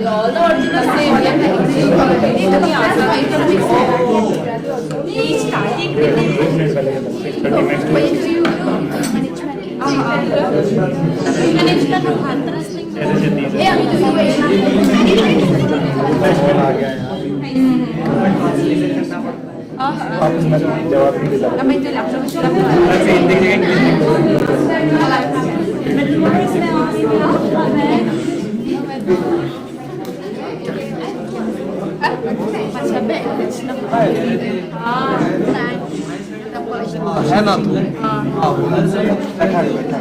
all the original same. है ना तू हाँ बैठा रहे बैठा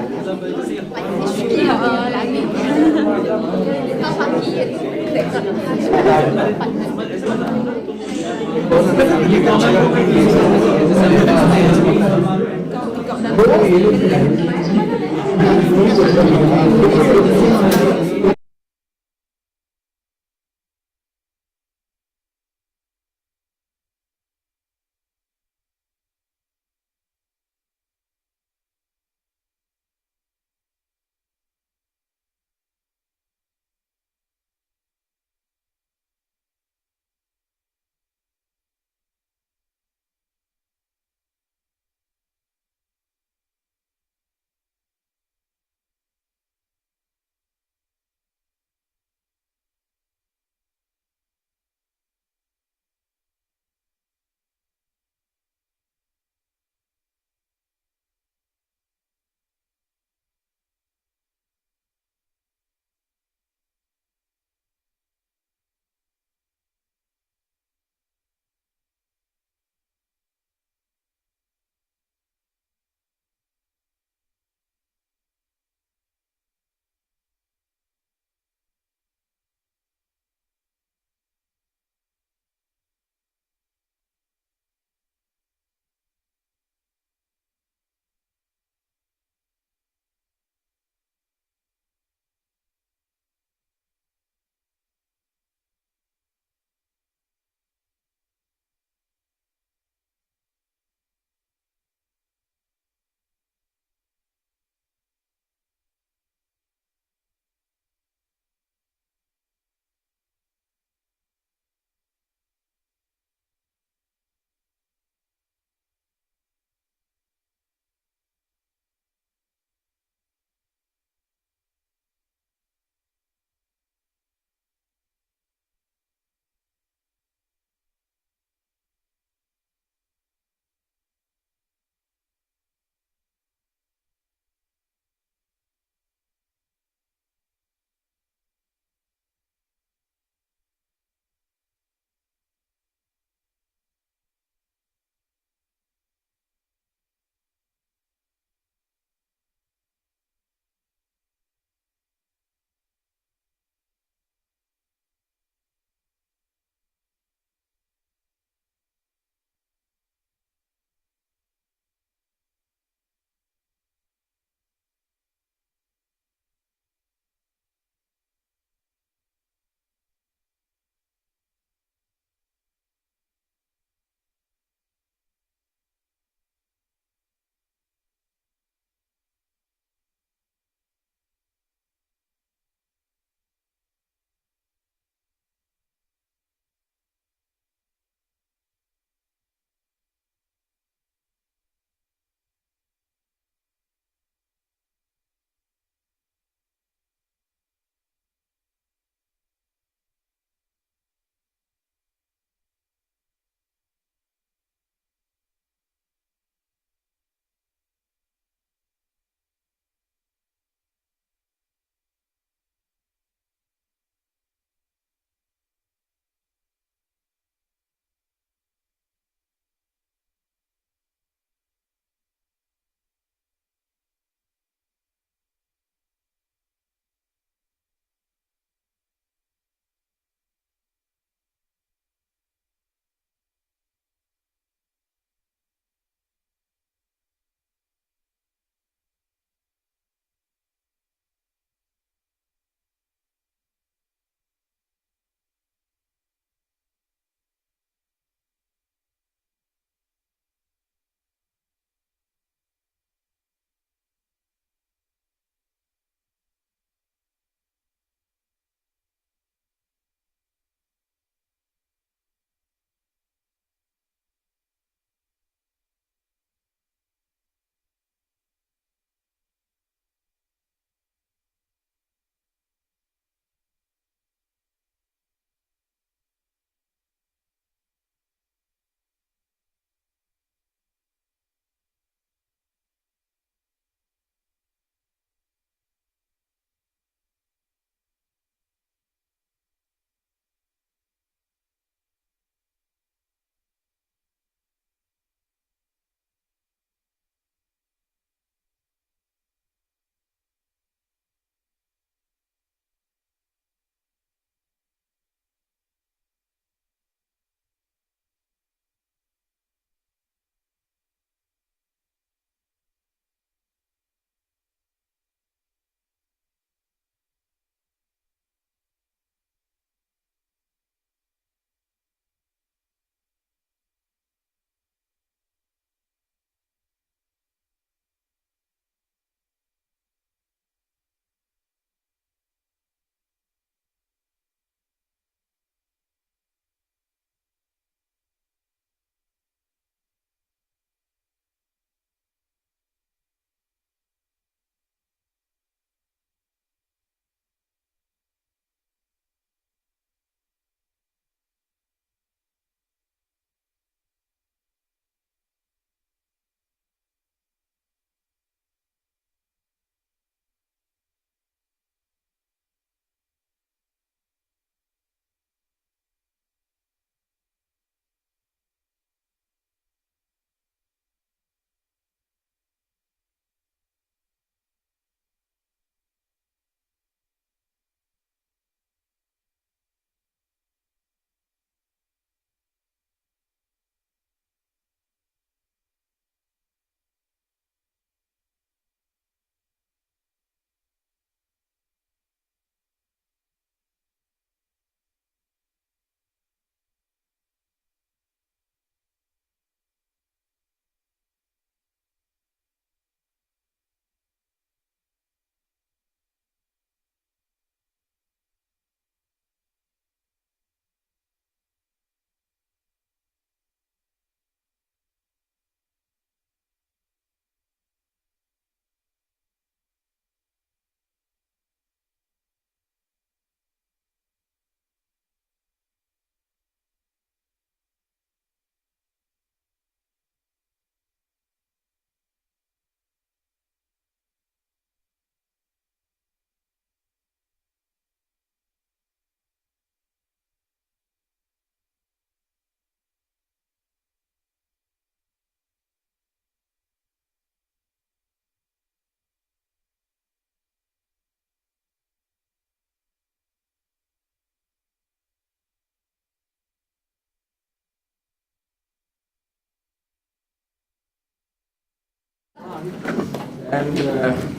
And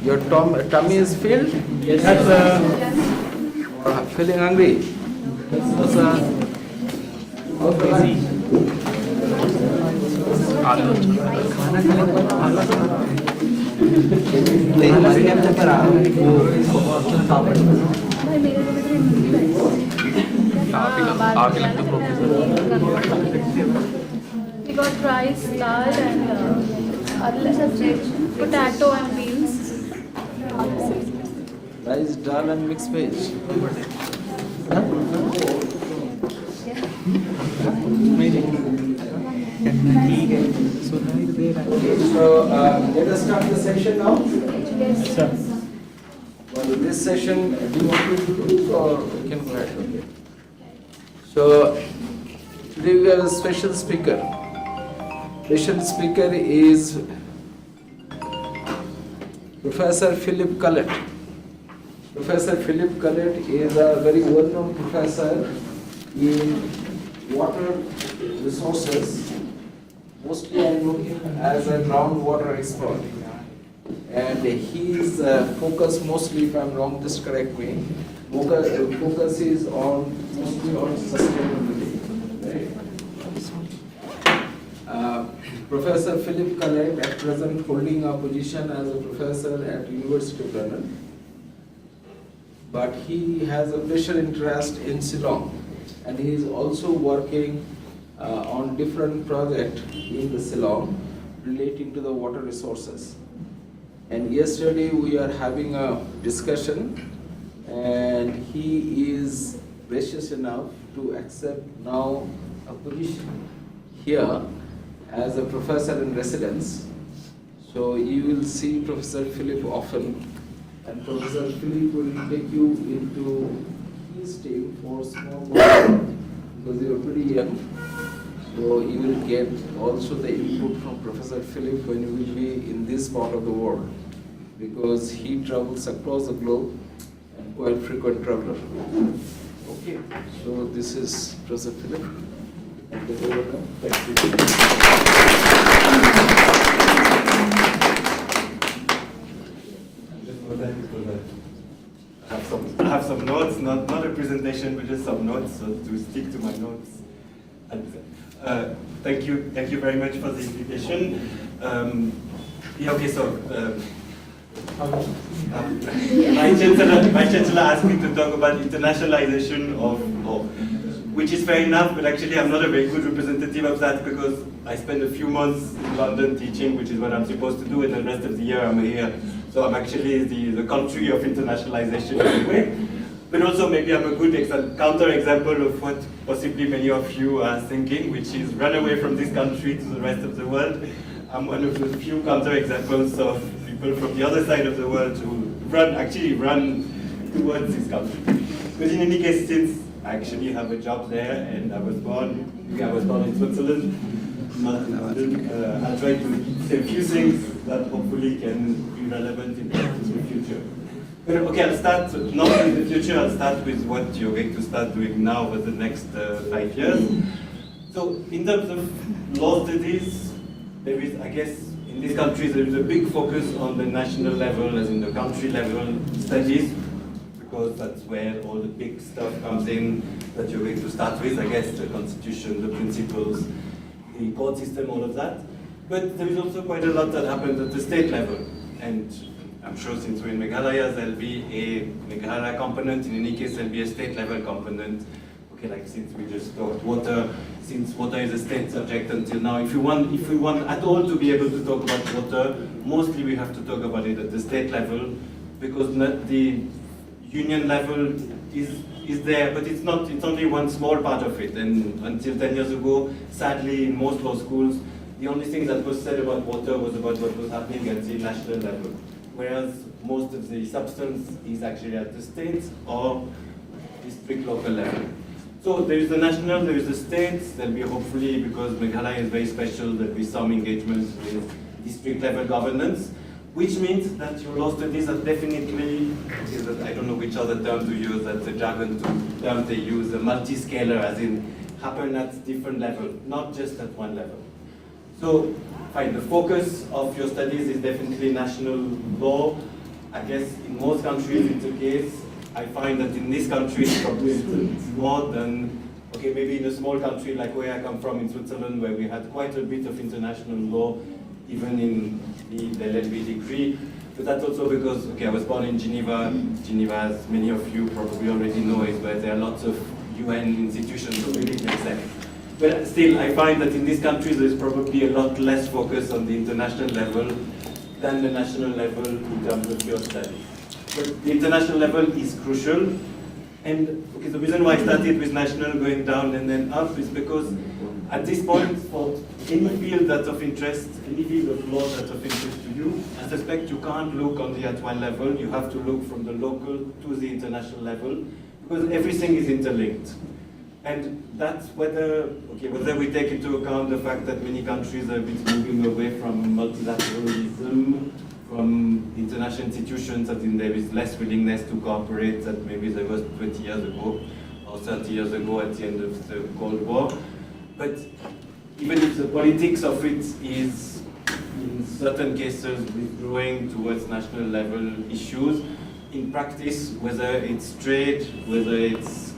your tummy is filled? Yes, Feeling hungry? Okay. We got rice, dal and potato and beans. Rice, dal and mixed veg. So let us start the session now. Well, this session, do you want me to do or we can go ahead? Okay. So today we have a special speaker. Special speaker is Professor Philip Collett. Professor Philip Collett is a very well-known professor in water resources. Mostly I know him as a groundwater expert. And his focus mostly, if I'm wrong, just correct me, focus is mostly on sustainability. Right? Professor Philip Collett at present holding a position as a professor at University of London. But he has a special interest in Ceylon, and he is also working on different projects in the Ceylon relating to the water resources. And yesterday we are having a discussion, and he is gracious enough to accept now a position here as a professor in residence. So you will see Professor Philip often, and Professor Philip will take you into his team for small work because you are pretty young. So you will get also the input from Professor Philip when you will be in this part of the world, because he travels across the globe and quite frequent traveler. Okay, so this is Professor Philip. And take over now. Thank you. I have some notes, not a presentation, but just some notes, so to stick to my notes. Thank you very much for the invitation. Yeah, okay, so my chancellor asked me to talk about internationalization of, which is fair enough, but actually I'm not a very good representative of that because I spent a few months in London teaching, which is what I'm supposed to do, and the rest of the year I'm here. So I'm actually the country of internationalization anyway. But also maybe I'm a good counter-example of what possibly many of you are thinking, which is run away from this country to the rest of the world. I'm one of the few counter-examples of people from the other side of the world who actually run towards this country. Because in any case, since I actually have a job there and I was born in Switzerland, I'll try to say a few things that hopefully can be relevant in the future. But okay, I'll start not in the future, I'll start with what you're going to start doing now for the next 5 years. So in terms of law studies, there is, I guess, in these countries there is a big focus on the national level, as in the country level studies, because that's where all the big stuff comes in that you're going to start with, I guess, the constitution, the principles, the court system, all of that. But there is also quite a lot that happens at the state level. And I'm sure since we're in Meghalaya, there'll be a Meghalaya component. In any case, there'll be a state level component. Okay, like since we just talked water, since water is a state subject until now, if we want at all to be able to talk about water, mostly we have to talk about it at the state level, because the union level is there, but it's only one small part of it. And until 10 years ago, sadly, in most law schools, the only thing that was said about water was about what was happening at the national level, whereas most of the substance is actually at the state or district local level. So there is the national, there is the state. There'll be hopefully, because Meghalaya is very special, there'll be some engagement with district level governance, which means that your law studies are definitely, I don't know which other term to use, that's the jargon term they use, a multi-scalar, as in happen at different levels, not just at one level. So, fine, the focus of your studies is definitely national law. I guess in most countries it's the case. I find that in this country it's probably more than, okay, maybe in a small country like where I come from in Switzerland, where we had quite a bit of international law, even in the LLB degree. But that's also because, okay, I was born in Geneva. Geneva, as many of you probably already know, is where there are lots of UN institutions, so really it makes sense. But still, I find that in these countries there's probably a lot less focus on the international level than the national level in terms of your studies. But the international level is crucial. And okay, the reason why I started with national going down and then up is because at this point, for any field that's of interest, any field of law that's of interest to you, I suspect you can't look only at one level. You have to look from the local to the international level, because everything is interlinked. And that's whether we take into account the fact that many countries are a bit moving away from multilateralism, from international institutions, that there is less willingness to cooperate than maybe there was 20 years ago or 30 years ago at the end of the Cold War. But even if the politics of it is, in certain cases, withdrawing towards national level issues, in practice, whether it's trade, whether it's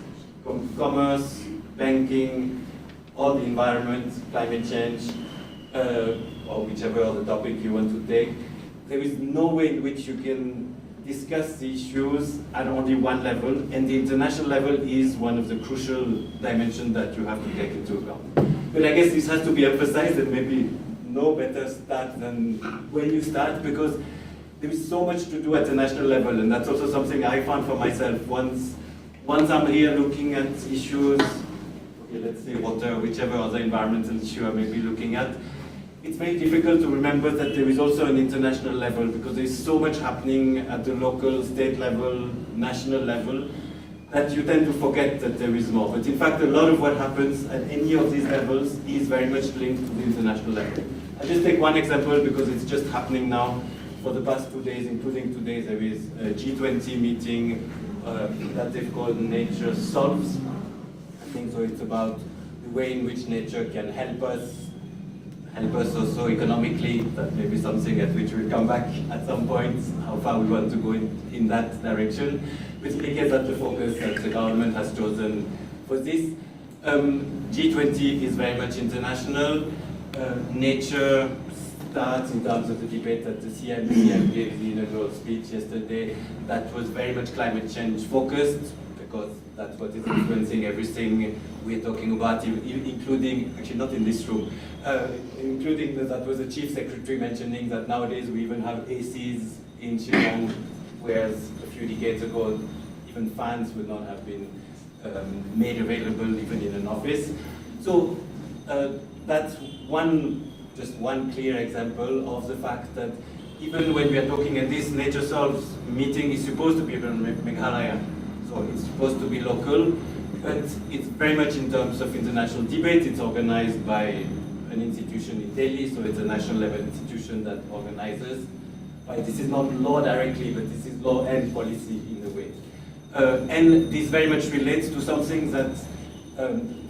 commerce, banking, or the environment, climate change, or whichever other topic you want to take, there is no way in which you can discuss the issues at only one level, and the international level is one of the crucial dimensions that you have to take into account. But I guess this has to be emphasized, and maybe no better start than when you start, because there is so much to do at the national level, and that's also something I found for myself. Once I'm here looking at issues, okay, let's say water, whichever other environmental issue I may be looking at, it's very difficult to remember that there is also an international level, because there is so much happening at the local, state level, national level, that you tend to forget that there is more. But in fact, a lot of what happens at any of these levels is very much linked to the international level. I'll just take one example because it's just happening now. For the past 2 days, including today, there is a G20 meeting that they've called Nature Solves. I think so. It's about the way in which nature can help us also economically. That may be something at which we'll come back at some point, how far we want to go in that direction. But in case that's the focus that the government has chosen for this. G20 is very much international. Nature starts in terms of the debate that the CM gave the inaugural speech yesterday. That was very much climate change focused, because that's what is influencing everything we're talking about, including, actually not in this room, including that was the chief secretary mentioning that nowadays we even have ACs in Shillong, whereas a few decades ago even fans would not have been made available even in an office. So that's just one clear example of the fact that even when we are talking at this Nature Solves meeting is supposed to be in Meghalaya, so it's supposed to be local, but it's very much in terms of international debate. It's organized by an institution in Delhi, so it's a national level institution that organizes. This is not law directly, but this is law and policy in a way. And this very much relates to something that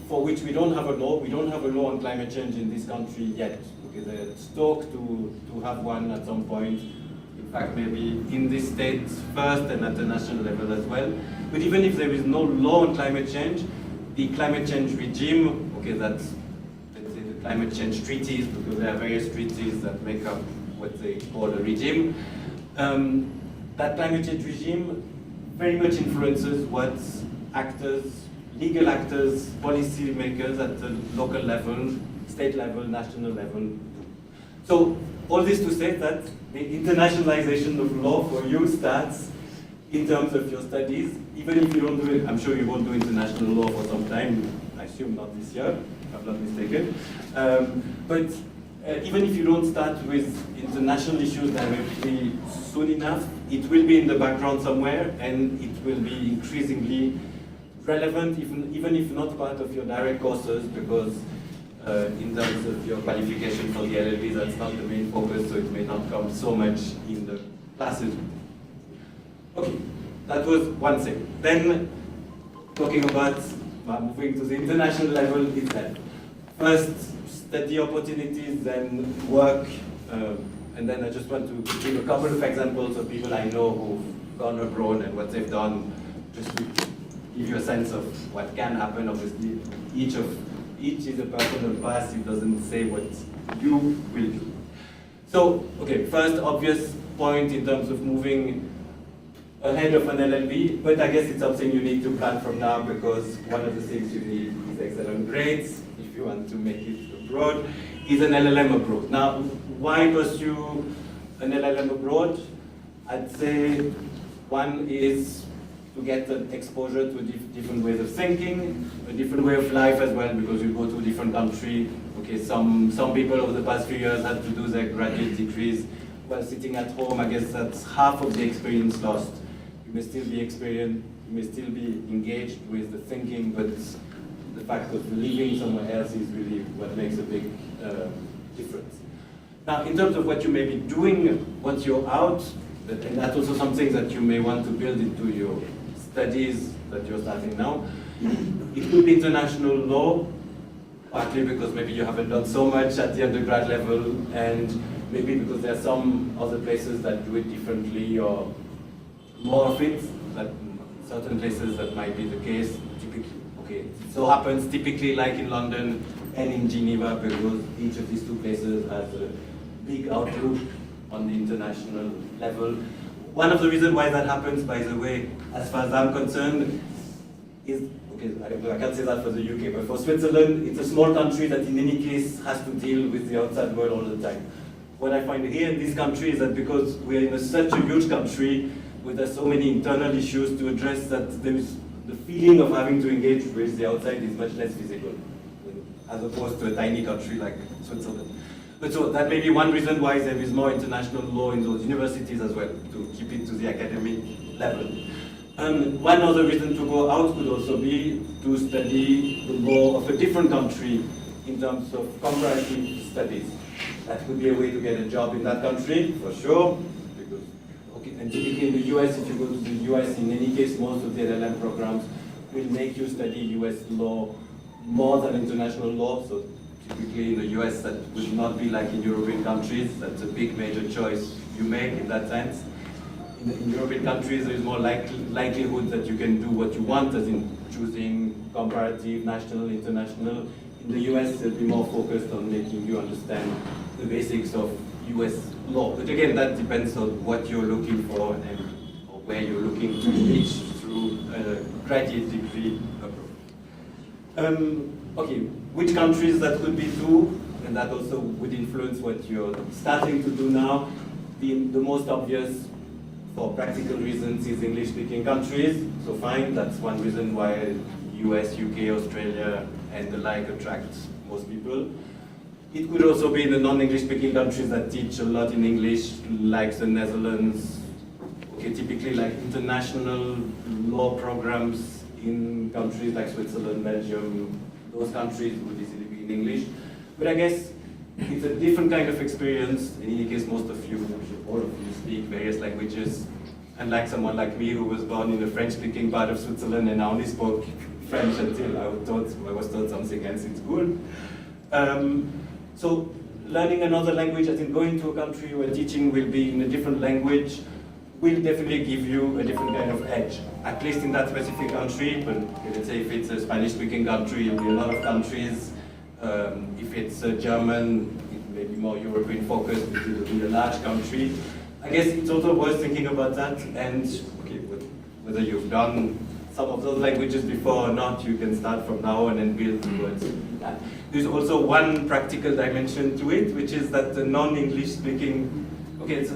for which we don't have a law. We don't have a law on climate change in this country yet. Okay, there's talk to have one at some point. In fact, maybe in this state first and at the national level as well. But even if there is no law on climate change, the climate change regime, okay, that's, let's say, the climate change treaties, because there are various treaties that make up what they call a regime. That climate change regime very much influences what actors, legal actors, policy makers at the local level, state level, national level do. So all this to say that the internationalization of law for you starts in terms of your studies, even if you don't do it. I'm sure you won't do international law for some time, I assume not this year, if I'm not mistaken. But even if you don't start with international issues directly soon enough, it will be in the background somewhere, and it will be increasingly relevant, even if not part of your direct courses, because in terms of your qualification for the LLB, that's not the main focus, so it may not come so much in the classes. Okay, that was one thing. Then, talking about moving to the international level itself. First, study opportunities and work. And then I just want to give a couple of examples of people I know who've gone abroad and what they've done, just to give you a sense of what can happen. Obviously, each is a personal path. It doesn't say what you will do. So, okay, first obvious point in terms of moving ahead of an LLB, but I guess it's something you need to plan from now, because one of the things you need is excellent grades if you want to make it abroad, is an LLM abroad. Now, why pursue an LLM abroad? I'd say one is to get an exposure to different ways of thinking, a different way of life as well, because you go to a different country. Okay, some people over the past few years had to do their graduate degrees while sitting at home. I guess that's half of the experience lost. You may still be experienced, you may still be engaged with the thinking, but the fact of living somewhere else is really what makes a big difference. Now, in terms of what you may be doing once you're out, and that's also something that you may want to build into your studies that you're starting now. It could be international law, partly because maybe you haven't done so much at the undergrad level, and maybe because there are some other places that do it differently or more of it, that certain places that might be the case. Typically, okay, it so happens typically like in London and in Geneva, because each of these two places has a big outlook on the international level. One of the reasons why that happens, by the way, as far as I'm concerned, is, okay, I can't say that for the UK, but for Switzerland, it's a small country that in any case has to deal with the outside world all the time. What I find here in this country is that because we're in such a huge country, with so many internal issues to address, that there is the feeling of having to engage with the outside is much less visible, as opposed to a tiny country like Switzerland. But so that may be one reason why there is more international law in those universities as well, to keep it to the academic level. One other reason to go out could also be to study the law of a different country in terms of comparative studies. That could be a way to get a job in that country, for sure. Because, okay, and typically in the US, if you go to the US, in any case, most of the LLM programs will make you study US law more than international law. So typically in the US, that would not be like in European countries. That's a big major choice you make in that sense. In European countries, there is more likelihood that you can do what you want, as in choosing comparative, national, international. In the US, they'll be more focused on making you understand the basics of US law. But again, that depends on what you're looking for and or where you're looking to reach through a graduate degree abroad. Okay, which countries that could be too, and that also would influence what you're starting to do now. The most obvious, for practical reasons, is English-speaking countries. So fine, that's one reason why US, UK, Australia, and the like attract most people. It could also be the non-English speaking countries that teach a lot in English, like the Netherlands. Okay, typically like international law programs in countries like Switzerland, Belgium. Those countries would easily be in English. But I guess it's a different kind of experience. In any case, most of you, all of you, speak various languages. Unlike someone like me who was born in the French-speaking part of Switzerland and I only spoke French until I was taught something else in school. So learning another language, as in going to a country where teaching will be in a different language, will definitely give you a different kind of edge, at least in that specific country. But let's say if it's a Spanish-speaking country, it'll be a lot of countries. If it's German, it may be more European-focused, because it'll be a large country. I guess it's also worth thinking about that, and okay, whether you've done some of those languages before or not, you can start from now on and build towards that. There's also one practical dimension to it, which is that the non-English speaking, okay,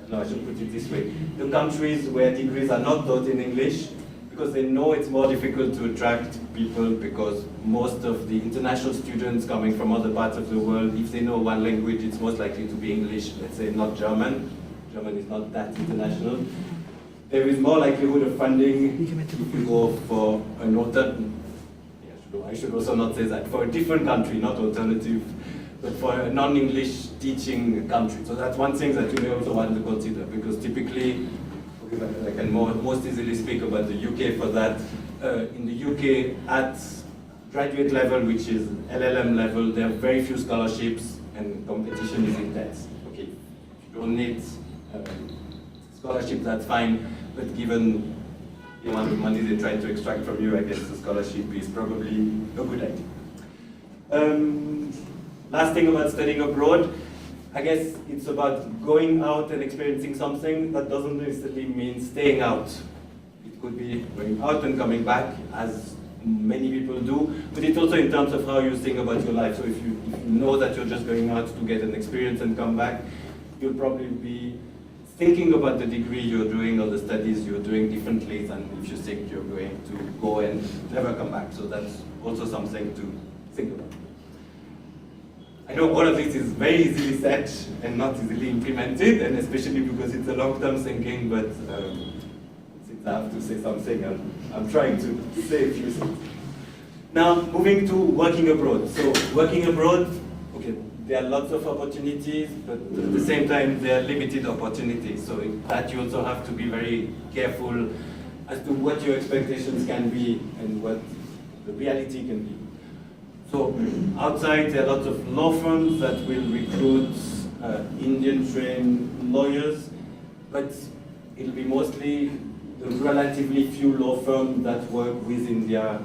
no, I should put it this way. The countries where degrees are not taught in English, because they know it's more difficult to attract people, because most of the international students coming from other parts of the world, if they know one language, it's most likely to be English, let's say not German. German is not that international. There is more likelihood of funding if you go for an alternative. I should also not say that, for a different country, not alternative, but for a non-English teaching country. So that's one thing that you may also want to consider, because typically, I can most easily speak about the UK for that. In the UK, at graduate level, which is LLM level, there are very few scholarships and competition is intense. Okay, if you don't need scholarship, that's fine, but given the amount of money they're trying to extract from you, I guess the scholarship is probably a good idea. Last thing about studying abroad, I guess it's about going out and experiencing something. That doesn't necessarily mean staying out. It could be going out and coming back, as many people do, but it's also in terms of how you think about your life. So if you know that you're just going out to get an experience and come back, you'll probably be thinking about the degree you're doing or the studies you're doing differently than if you think you're going to go and never come back. So that's also something to think about. I know all of this is very easily said and not easily implemented, and especially because it's a long-term thinking, but since I have to say something, I'm trying to say a few things. Now, moving to working abroad. So working abroad, okay, there are lots of opportunities, but at the same time, there are limited opportunities. So in that you also have to be very careful as to what your expectations can be and what the reality can be. So outside, there are lots of law firms that will recruit Indian-trained lawyers, but it'll be mostly the relatively few law firms that work with India,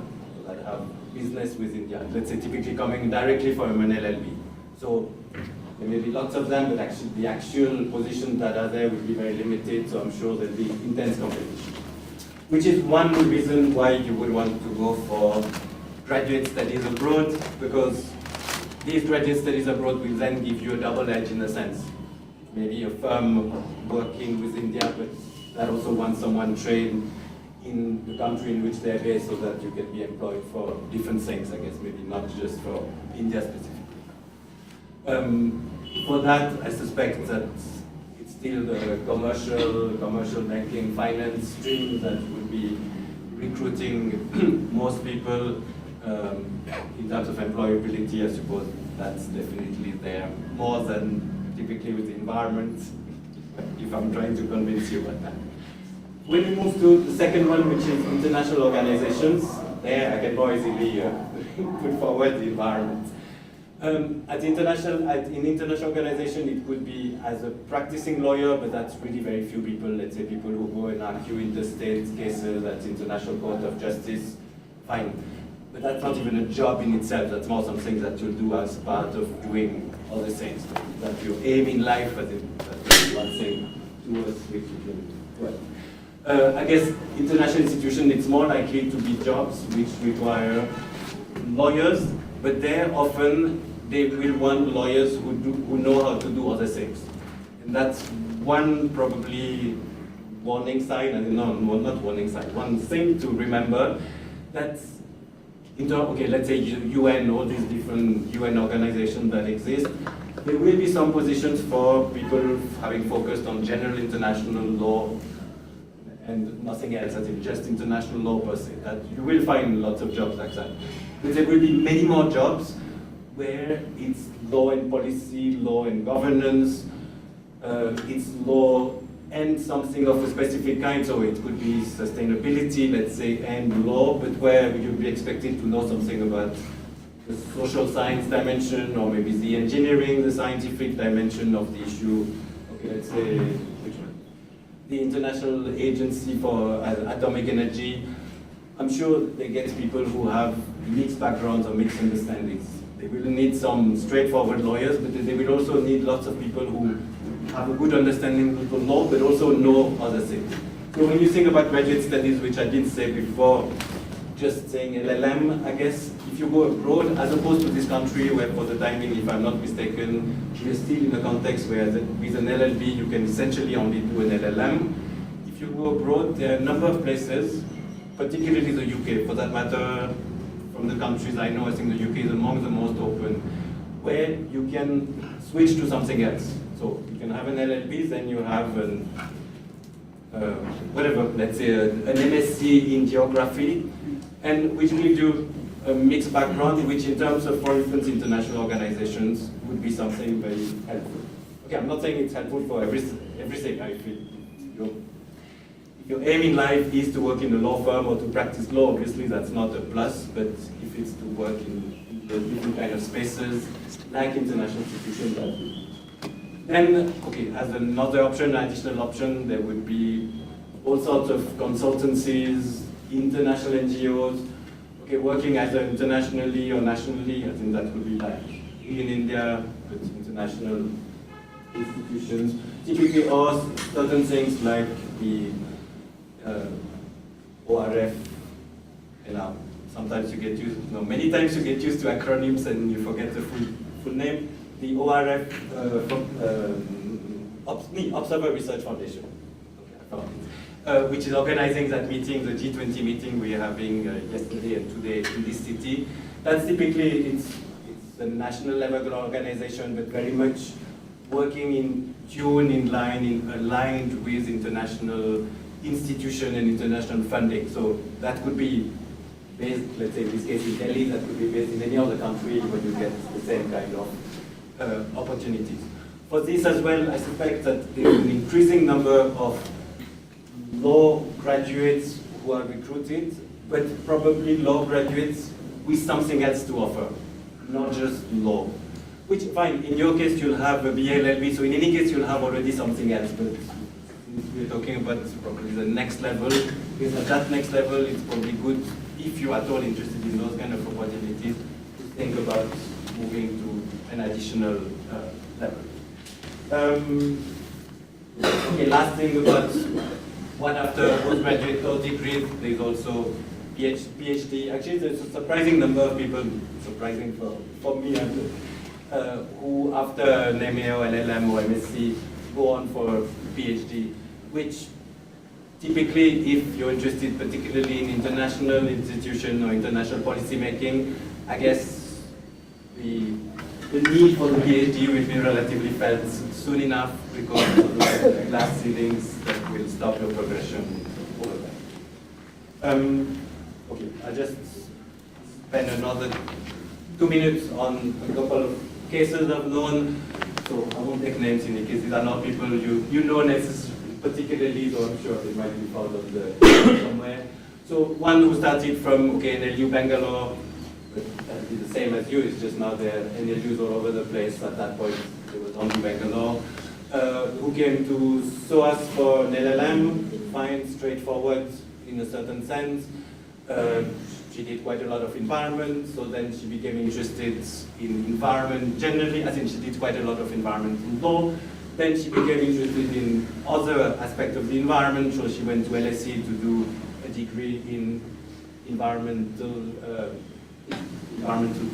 that have business with India. Let's say typically coming directly from an LLB. So there may be lots of them, but actually the actual positions that are there will be very limited, so I'm sure there'll be intense competition. Which is one reason why you would want to go for graduate studies abroad, because these graduate studies abroad will then give you a double edge in a sense. Maybe a firm working with India, but that also wants someone trained in the country in which they're based so that you can be employed for different things, I guess, maybe not just for India specifically. For that, I suspect that it's still the commercial banking, finance stream that would be recruiting most people. In terms of employability, I suppose that's definitely there, more than typically with the environment, if I'm trying to convince you about that. When we move to the second one, which is international organizations, there I can more easily put forward the environment. In international organization, it could be as a practicing lawyer, but that's really very few people. Let's say people who go and argue interstate cases at International Court of Justice, fine. But that's not even a job in itself. That's more something that you'll do as part of doing all the things. That you aim in life, but that's one thing towards which you can do well. I guess international institution, it's more likely to be jobs which require lawyers, but there often they will want lawyers who know how to do other things. And that's one probably warning sign, and no, not warning sign, one thing to remember, that's okay, let's say UN, all these different UN organizations that exist, there will be some positions for people having focused on general international law and nothing else, as in just international law per se. That you will find lots of jobs like that. But there will be many more jobs where it's law and policy, law and governance, it's law and something of a specific kind, so it could be sustainability, let's say, and law, but where you'd be expected to know something about the social science dimension, or maybe the engineering, the scientific dimension of the issue. Okay, let's say, which one? The International Agency for Atomic Energy. I'm sure they get people who have mixed backgrounds or mixed understandings. They will need some straightforward lawyers, but they will also need lots of people who have a good understanding of the law, but also know other things. So when you think about graduate studies, which I didn't say before, just saying LLM, I guess, if you go abroad, as opposed to this country where for the timing, if I'm not mistaken, we're still in a context where with an LLB, you can essentially only do an LLM. If you go abroad, there are a number of places, particularly the UK, for that matter, from the countries I know, I think the UK is among the most open, where you can switch to something else. So you can have an LLB, then you have an, whatever, let's say an MSc in geography, and which gives you a mixed background, which in terms of, for instance, international organizations, would be something very helpful. Okay, I'm not saying it's helpful for everything, I feel. If your aim in life is to work in a law firm or to practice law, obviously that's not a plus, but if it's to work in the different kind of spaces, like international institutions, that would. Then, okay, as another option, an additional option, there would be all sorts of consultancies, international NGOs, okay, working either internationally or nationally. I think that would be like in India, but international institutions, typically, or certain things like the ORF, and sometimes you get used, no, many times you get used to acronyms and you forget the full name. The ORF, Observer Research Foundation, okay, I found it, which is organizing that meeting, the G20 meeting we are having yesterday and today in this city. That's typically, it's a national level organization, but very much working in tune, in line, aligned with international institution and international funding. So that could be based, let's say in this case in Delhi, that could be based in any other country where you get the same kind of opportunities. For this as well, I suspect that there is an increasing number of law graduates who are recruited, but probably law graduates with something else to offer, not just law. Which, fine, in your case you'll have a BA, LLB, so in any case you'll have already something else, but since we're talking about probably the next level, because at that next level it's probably good, if you are at all interested in those kind of opportunities, to think about moving to an additional level. Okay, last thing about one after postgraduate or degrees, there's also PhD. Actually, there's a surprising number of people, surprising for me, who after an MA or LLM or MSc go on for PhD, which typically, if you're interested particularly in international institution or international policy making, I guess the need for the PhD will be relatively felt soon enough because of the glass ceilings that will stop your progression over time. Okay, I'll just spend another 2 minutes on a couple of cases I've known. So I won't take names in the case. These are not people you know necessarily, particularly, though I'm sure they might be found on the somewhere. So one who started from NLU Bangalore, but that'd be the same as you. It's just now there are NLUs all over the place. At that point, there was only Bangalore. Who came to SOAS for an LLM, fine, straightforward in a certain sense. She did quite a lot of environment, so then she became interested in environment generally. I think she did quite a lot of environmental law. Then she became interested in other aspects of the environment, so she went to LSE to do a degree in environmental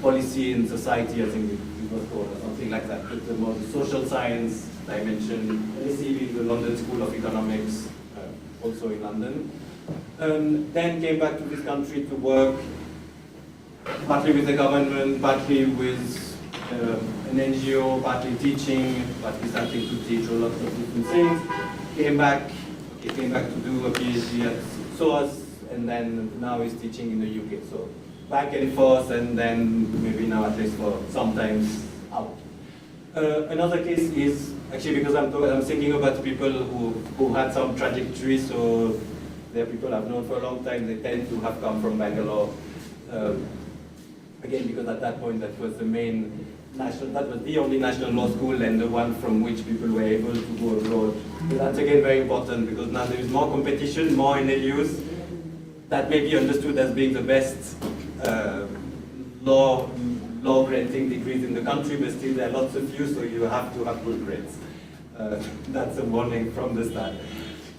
policy and society, I think it was called, or something like that, but the more the social science dimension. LSE being the London School of Economics, also in London. Then came back to this country to work partly with the government, partly with an NGO, partly teaching, partly starting to teach a lot of different things. Came back to do a PhD at SOAS, and then now is teaching in the UK. So back and forth, and then maybe now at least for sometimes out. Another case is actually because I'm thinking about people who had some trajectory. So they're people I've known for a long time. They tend to have come from Bangalore. Again, because at that point that was the main that was the only national law school and the one from which people were able to go abroad. So that's again very important because now there is more competition, more NLUs that may be understood as being the best law granting degrees in the country, but still there are lots of you, so you have to have good grades. That's a warning from the start.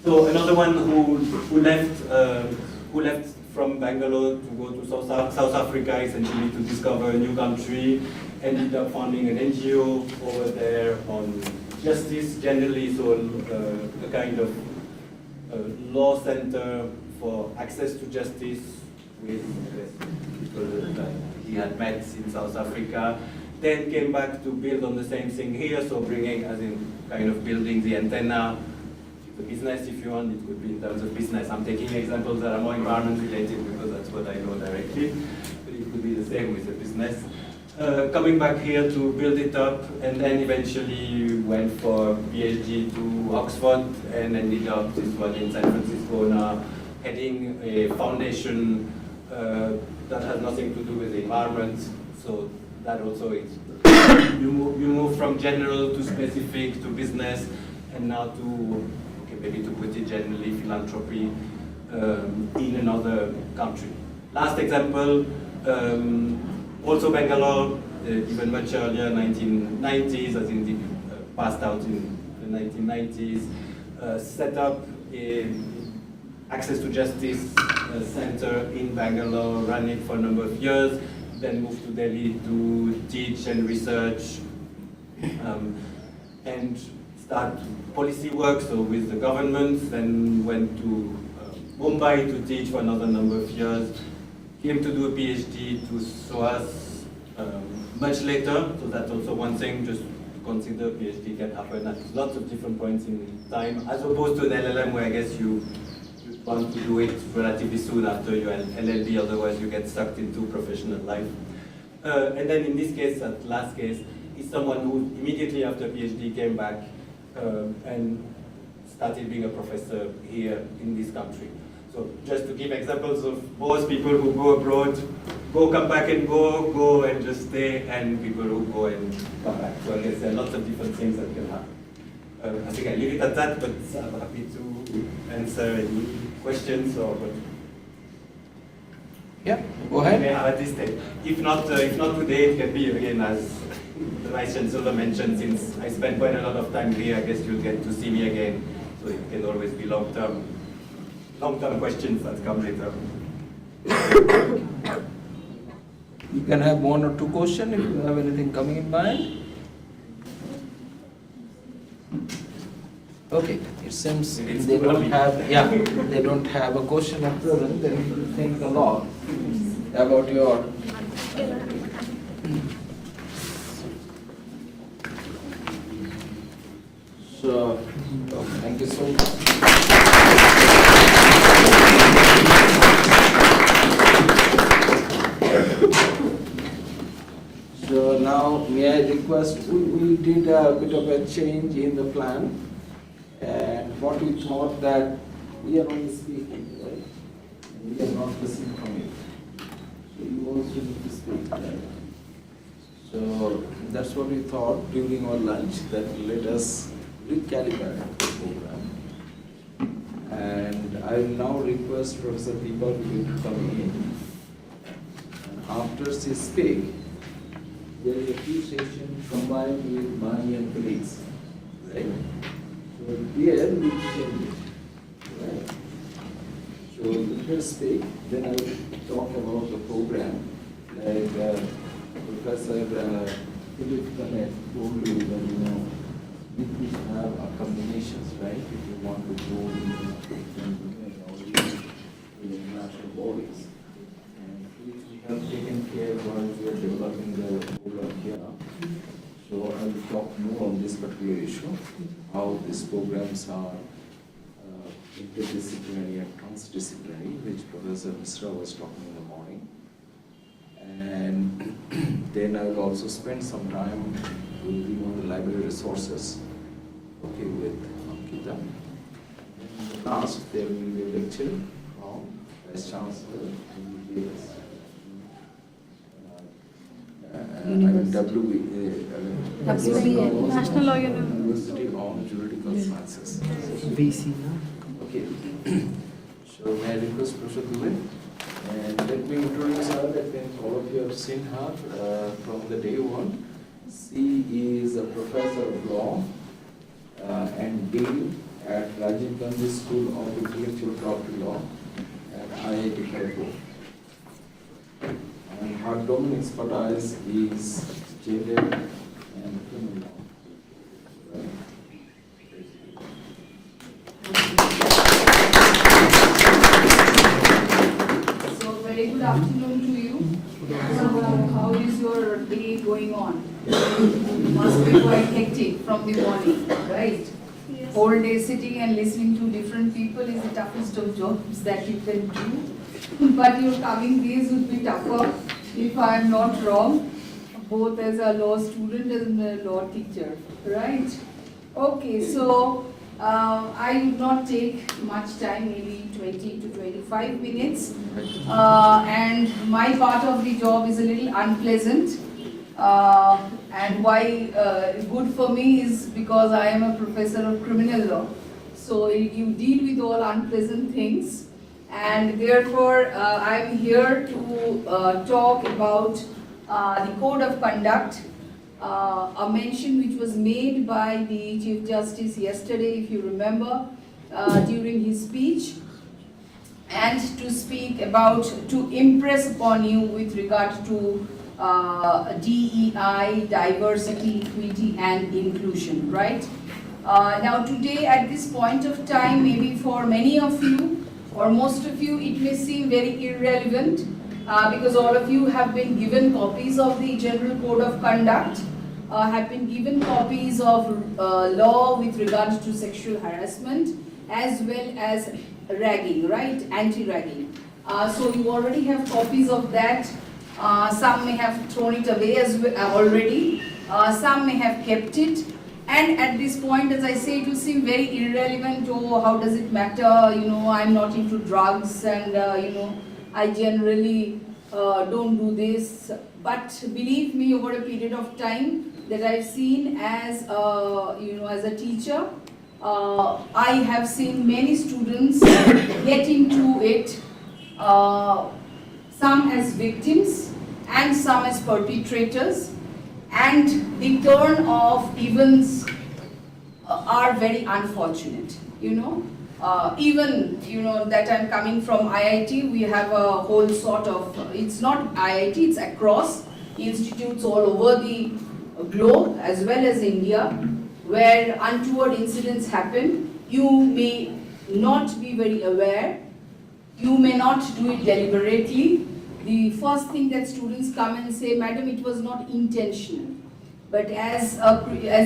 So another one who left from Bangalore to go to South Africa, essentially to discover a new country, ended up founding an NGO over there on justice generally, so a kind of law center for access to justice with people that he had met in South Africa. Then came back to build on the same thing here, so bringing, as in kind of building the antenna, the business if you want, it could be in terms of business. I'm taking examples that are more environment related because that's what I know directly, but it could be the same with the business. Coming back here to build it up, and then eventually went for PhD to Oxford and ended up this one in San Francisco. owner, heading a foundation that has nothing to do with the environment. So that also is, you move from general to specific to business, and now to, okay, maybe to put it generally, philanthropy in another country. Last example, also Bangalore, even much earlier, 1990s, I think it passed out in the 1990s, set up a access to justice center in Bangalore, ran it for a number of years, then moved to Delhi to teach and research, and start policy work, so with the government, then went to Mumbai to teach for another number of years, came to do a PhD to SOAS much later, so that's also one thing, just to consider PhD can happen at lots of different points in time, as opposed to an LLM where I guess you want to do it relatively soon after your LLB, otherwise you get sucked into professional life. And then in this case, that last case, is someone who immediately after PhD came back and started being a professor here in this country. So just to give examples of both people who go abroad, come back and go and just stay, and people who go and come back. So I guess there are lots of different things that can happen. I think I leave it at that, but I'm happy to answer any questions or what. Yeah, go ahead. At this stage. If not today, it can be again, as the Vice Chancellor mentioned, since I spent quite a lot of time here, I guess you'll get to see me again. So it can always be long-term questions that come later. You can have one or two questions if you have anything coming in mind. Okay, it seems they don't have a question at present. Then you think a lot about your. So, thank you so much. So now, may I request, we did a bit of a change in the plan, and what we thought that we are only speaking, right? We are not listening from you. So you also need to speak, right? So that's what we thought during our lunch, that let us recalibrate the program. And I will now request Professor Deepa to come in. And after she speaks, there is a few sessions combined with Mani and colleagues, right? So here we change it, right? So let her speak, then I will talk about the program. Like Professor Philip Connect told you that, we could have a combinations, right? If you want to go into international bodies. And which we have taken care while we are developing the program here. So I will talk more on this particular issue, how these programs are interdisciplinary and transdisciplinary, which Professor Misra was talking in the morning. And then I will also spend some time reading on the library resources, okay, with Ankita. And last, there will be a lecture from Vice Chancellor and WBA, National Law University of Juridical Sciences. BC. Okay. So may I request Professor Dubey? And let me introduce her. I think all of you have seen her from the day one. She is a professor of law and dean at Rajiv Gandhi School of Intellectual Property Law at IIT Kharagpur. And her domain expertise is gender and criminal law. Right. So very good afternoon to you. So how is your day going on? Must be quite hectic from the morning, right? Yes. Whole day sitting and listening to different people is the toughest of jobs that you can do. But your coming days would be tougher, if I am not wrong, both as a law student and a law teacher, right? Okay, so I would not take much time, maybe 20 to 25 minutes. And my part of the job is a little unpleasant. And why good for me is because I am a professor of criminal law. So you deal with all unpleasant things. And therefore, I am here to talk about the code of conduct. A mention which was made by the Chief Justice yesterday, if you remember, during his speech, and to speak about, to impress upon you with regard to DEI, diversity, equity and inclusion, right? Now today at this point of time, maybe for many of you or most of you, it may seem very irrelevant because all of you have been given copies of the General Code of Conduct, have been given copies of law with regard to sexual harassment as well as ragging, right? Anti-ragging. So you already have copies of that. Some may have thrown it away as well already. Some may have kept it. And at this point, as I say, it will seem very irrelevant. Oh, how does it matter? You know, I'm not into drugs and, you know, I generally don't do this. But believe me, over a period of time that I've seen as, you know, as a teacher, I have seen many students get into it, some as victims and some as perpetrators. And the turn of events are very unfortunate, you know. Even, you know, that I'm coming from IIT, we have a whole sort of, it's not IIT, it's across institutes all over the globe as well as India, where untoward incidents happen. You may not be very aware, you may not do it deliberately. The first thing that students come and say, madam, it was not intentional. But as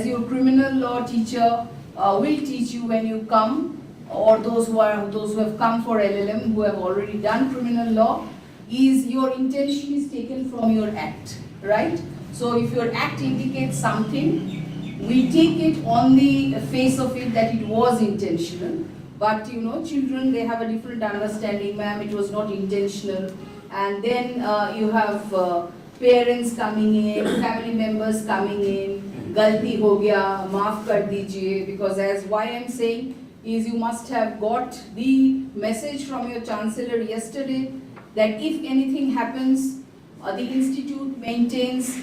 your criminal law teacher will teach you when you come, or those who have come for LLM who have already done criminal law, is your intention is taken from your act, right? So if your act indicates something, we take it on the face of it that it was intentional. But you know, children, they have a different understanding, ma'am, it was not intentional. And then you have parents coming in, family members coming in, galti ho gaya, maaf kar dijiye, because as why I'm saying is you must have got the message from your chancellor yesterday that if anything happens, the institute maintains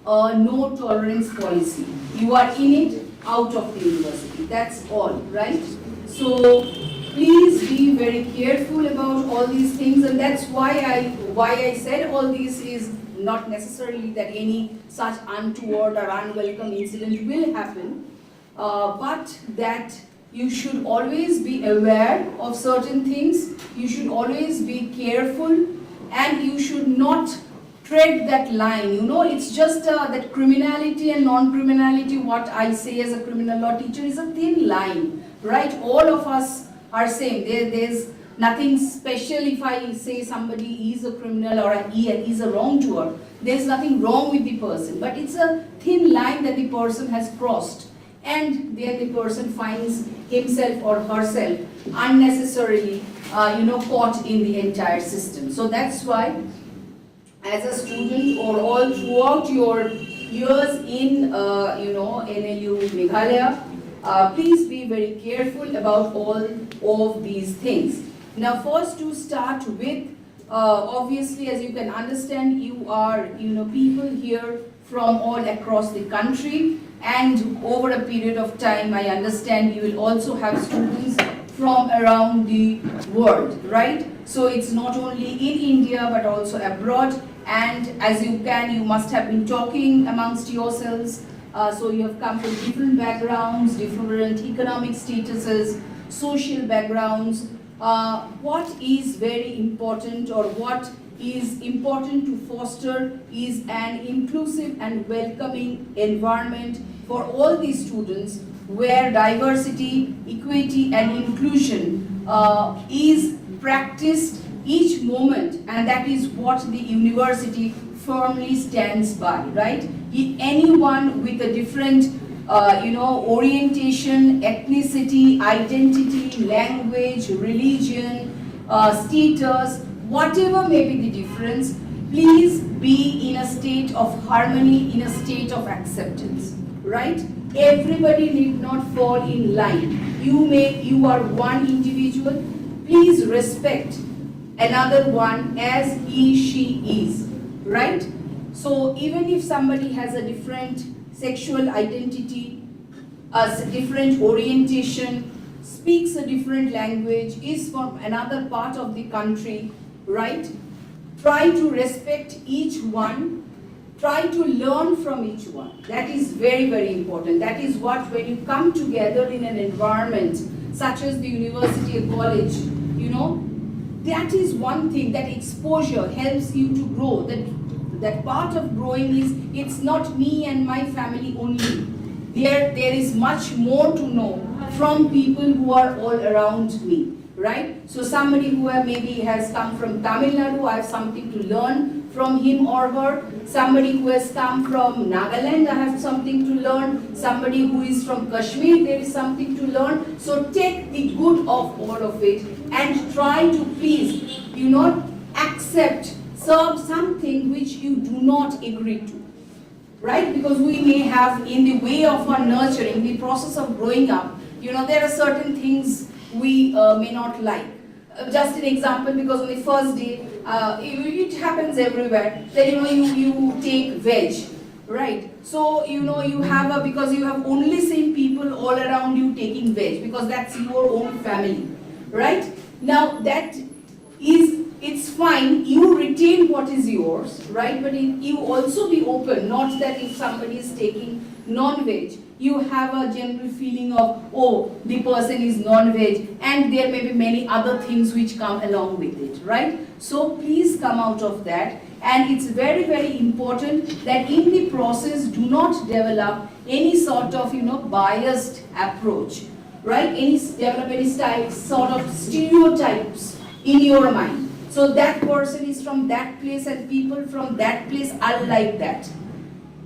a no tolerance policy. You are in it, out of the university, that's all, right? So please be very careful about all these things, and that's why I said all this is not necessarily that any such untoward or unwelcome incident will happen, but that you should always be aware of certain things, you should always be careful, and you should not tread that line. You know, it's just that criminality and non-criminality, what I say as a criminal law teacher, is a thin line, right? All of us are same. There's nothing special if I say somebody is a criminal or he is a wrongdoer. There's nothing wrong with the person, but it's a thin line that the person has crossed, and then the person finds himself or herself unnecessarily, you know, caught in the entire system. So that's why, as a student or all throughout your years in, you know, NLU Meghalaya, please be very careful about all of these things. Now, first to start with, obviously, as you can understand, you are, you know, people here from all across the country, and over a period of time, I understand you will also have students from around the world, right? So it's not only in India but also abroad, and as you must have been talking amongst yourselves. So you have come from different backgrounds, different economic statuses, social backgrounds. What is very important, or what is important to foster, is an inclusive and welcoming environment for all these students, where diversity, equity and inclusion is practiced each moment, and that is what the university firmly stands by, right? Anyone with a different orientation, ethnicity, identity, language, religion, status, whatever may be the difference, please be in a state of harmony, in a state of acceptance, right? Everybody need not fall in line. You are one individual. Please respect another one as he, she is, right? So even if somebody has a different sexual identity, a different orientation, speaks a different language, is from another part of the country, right? Try to respect each one. Try to learn from each one. That is very, very important. That is what, when you come together in an environment such as the university or college, that is one thing, that exposure helps you to grow. That part of growing is, it's not me and my family only. There is much more to know from people who are all around me, right? So somebody who maybe has come from Tamil Nadu, I have something to learn from him or her. Somebody who has come from Nagaland, I have something to learn. Somebody who is from Kashmir, there is something to learn. So take the good of all of it and try to please, accept, serve something which you do not agree to, right? Because we may have, in the way of our nurturing, the process of growing up, there are certain things we may not like. Just an example, because on the first day, it happens everywhere, that you take veg, right? So you have because you have only seen people all around you taking veg, because that's your own family, right? Now that is, it's fine, you retain what is yours, right? But you also be open, not that if somebody is taking non-veg, you have a general feeling of, oh, the person is non-veg, and there may be many other things which come along with it, right? So please come out of that, and it's very, very important that in the process, do not develop any sort of, biased approach, right? Develop any sort of stereotypes in your mind. So that person is from that place and people from that place are like that.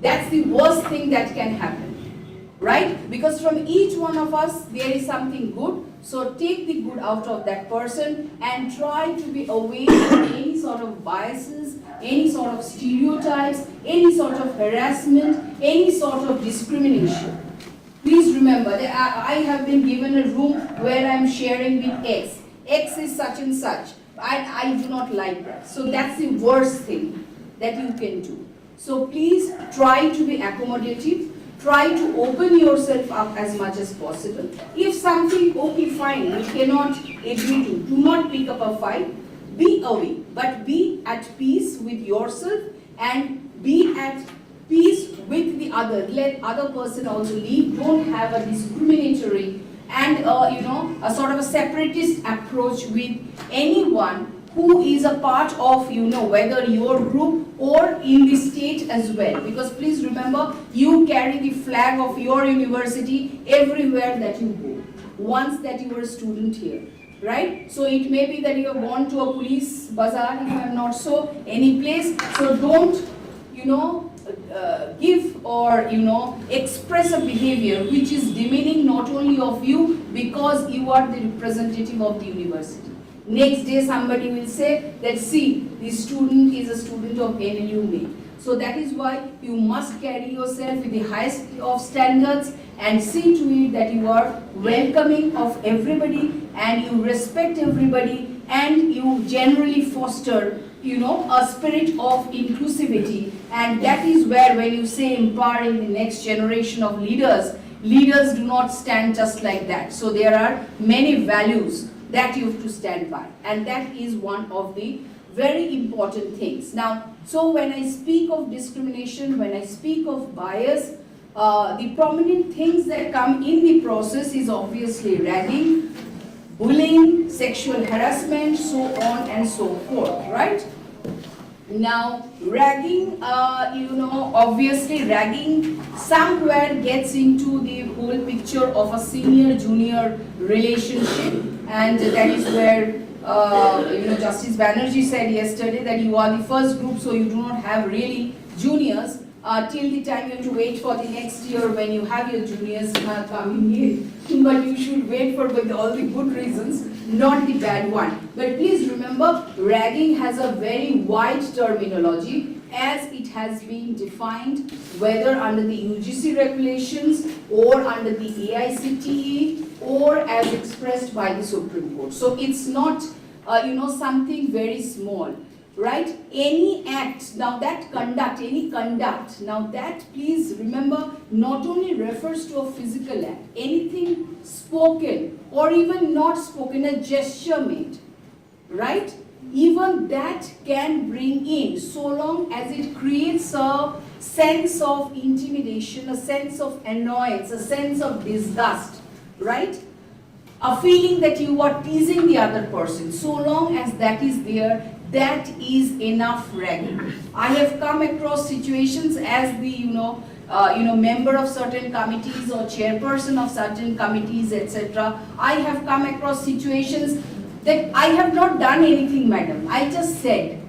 That's the worst thing that can happen, right? Because from each one of us, there is something good. So take the good out of that person and try to be away from any sort of biases, any sort of stereotypes, any sort of harassment, any sort of discrimination. Please remember that I have been given a room where I am sharing with X. X is such and such. I do not like that. So that's the worst thing that you can do. So please try to be accommodative. Try to open yourself up as much as possible. If something, okay, fine, you cannot agree to, do not pick up a fight. Be away, but be at peace with yourself and be at peace with the other. Let other person also leave. Don't have a discriminatory and a sort of a separatist approach with anyone who is a part of, whether your group or in the state as well. Because please remember, you carry the flag of your university everywhere that you go, once that you are a student here, right? So it may be that you have gone to a police bazaar, if I am not so, any place. So don't, give or express a behavior which is demeaning not only of you, because you are the representative of the university. Next day somebody will say that, see, this student is a student of NLU Meghalaya. So that is why you must carry yourself with the highest of standards and see to it that you are welcoming of everybody and you respect everybody and you generally foster a spirit of inclusivity. And that is where, when you say empowering the next generation of leaders, leaders do not stand just like that. So there are many values that you have to stand by, and that is one of the very important things. Now, so when I speak of discrimination, when I speak of bias, the prominent things that come in the process is obviously ragging, bullying, sexual harassment, so on and so forth, right? Now, ragging, obviously ragging somewhere gets into the whole picture of a senior-junior relationship, and that is where, Justice Banerjee said yesterday that you are the first group, so you do not have really juniors. till the time you have to wait for the next year when you have your juniors coming in. But you should wait for with all the good reasons, not the bad one. But please remember, ragging has a very wide terminology as it has been defined whether under the UGC regulations or under the AICTE or as expressed by the Supreme Court. So it's not something very small, right? Any act, now that conduct, any conduct, now that please remember not only refers to a physical act, anything spoken or even not spoken, a gesture made, right? Even that can bring in, so long as it creates a sense of intimidation, a sense of annoyance, a sense of disgust, right? A feeling that you are teasing the other person. So long as that is there, that is enough ragging. I have come across situations as the member of certain committees or chairperson of certain committees, etc. I have come across situations that I have not done anything, madam. I just said,